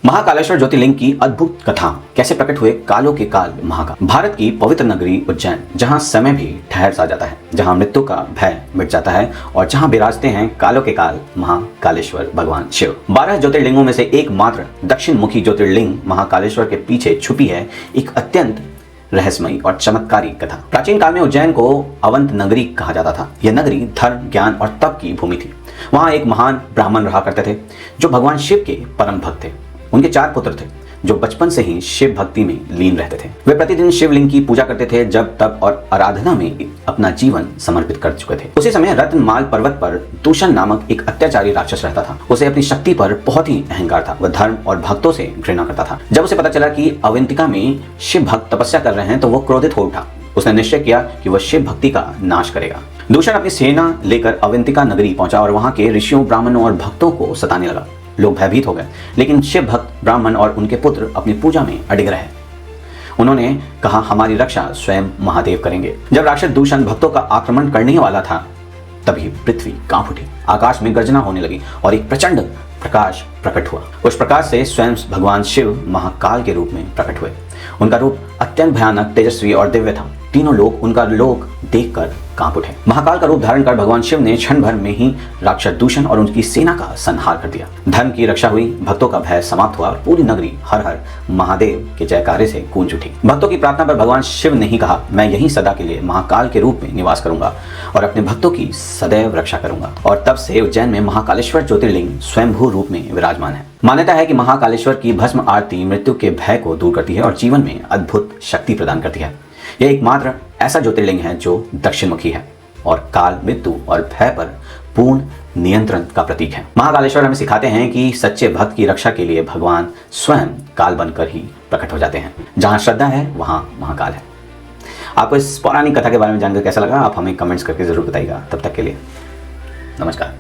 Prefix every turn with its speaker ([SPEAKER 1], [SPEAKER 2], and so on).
[SPEAKER 1] महाकालेश्वर ज्योतिर्लिंग की अद्भुत कथा कैसे प्रकट हुए कालों के काल महाकाल। भारत की पवित्र नगरी उज्जैन, जहां समय भी ठहर सा जाता है, जहां मृत्यु का भय मिट जाता है और जहां विराजते हैं कालों के काल महाकालेश्वर भगवान शिव। 12 ज्योतिर्लिंगों में से एकमात्र दक्षिण मुखी ज्योतिर्लिंग महाकालेश्वर के पीछे छुपी है एक अत्यंत रहस्यमयी और चमत्कारी कथा। प्राचीन काल में उज्जैन को अवंत नगरी कहा जाता था। यह नगरी धर्म, ज्ञान और तप की भूमि थी। वहां एक महान ब्राह्मण रहा करते थे जो भगवान शिव के परम भक्त थे। उनके 4 पुत्र थे जो बचपन से ही शिव भक्ति में लीन रहते थे। वे प्रतिदिन शिवलिंग की पूजा करते थे, जब तप और आराधना में अपना जीवन समर्पित कर चुके थे। उसी समय रत्नमाल पर्वत पर दूषण नामक एक अत्याचारी राक्षस रहता था। उसे अपनी शक्ति पर बहुत ही अहंकार था। वह धर्म और भक्तों से घृणा करता था। जब उसे पता चला कि अवंतिका में शिव भक्त तपस्या कर रहे हैं तो वो क्रोधित हो उठा। उसने निश्चय किया कि वह शिव भक्ति का नाश करेगा। दूषण अपनी सेना लेकर अवंतिका नगरी पहुंचा और वहां के ऋषियों, ब्राह्मणों और भक्तों को सताने लगा। लोग भयभीत हो गए, लेकिन शिव भक्त ब्राह्मण और उनके पुत्र अपनी पूजा में अडिग रहे। उन्होंने कहा, हमारी रक्षा स्वयं महादेव करेंगे। जब राक्षस दूषण भक्तों का आक्रमण करने वाला था, तभी पृथ्वी कांप उठी, आकाश में गर्जना होने लगी और एक प्रचंड प्रकाश प्रकट हुआ। उस प्रकाश से स्वयं भगवान शिव महाकाल के रूप में प्रकट हुए। उनका रूप अत्यंत भयानक, तेजस्वी और दिव्य था। तीनों लोग उनका लोक देखकर कांप उठे। महाकाल का रूप धारण कर भगवान शिव ने क्षण भर में ही राक्षस दूषण और उनकी सेना का संहार कर दिया। धर्म की रक्षा हुई, भक्तों का भय समाप्त हुआ और पूरी नगरी हर हर महादेव के जयकारे से गूंज उठी। भक्तों की प्रार्थना पर भगवान शिव ने ही कहा, मैं यहीं सदा के लिए महाकाल के रूप में निवास करूंगा और अपने भक्तों की सदैव रक्षा करूंगा। और तब से उज्जैन में महाकालेश्वर ज्योतिर्लिंग स्वयंभू रूप में विराजमान है। मान्यता है कि महाकालेश्वर की भस्म आरती मृत्यु के भय को दूर करती है और जीवन में अद्भुत शक्ति प्रदान करती है। यह एकमात्र ऐसा ज्योतिर्लिंग है जो दक्षिणमुखी है और काल, मृत्यु और भय पर पूर्ण नियंत्रण का प्रतीक है। महाकालेश्वर हमें सिखाते हैं कि सच्चे भक्त की रक्षा के लिए भगवान स्वयं काल बनकर ही प्रकट हो जाते हैं। जहां श्रद्धा है वहां महाकाल है। आपको इस पौराणिक कथा के बारे में जानकर कैसा लगा, आप हमें कमेंट्स करके जरूर बताइएगा। तब तक के लिए नमस्कार।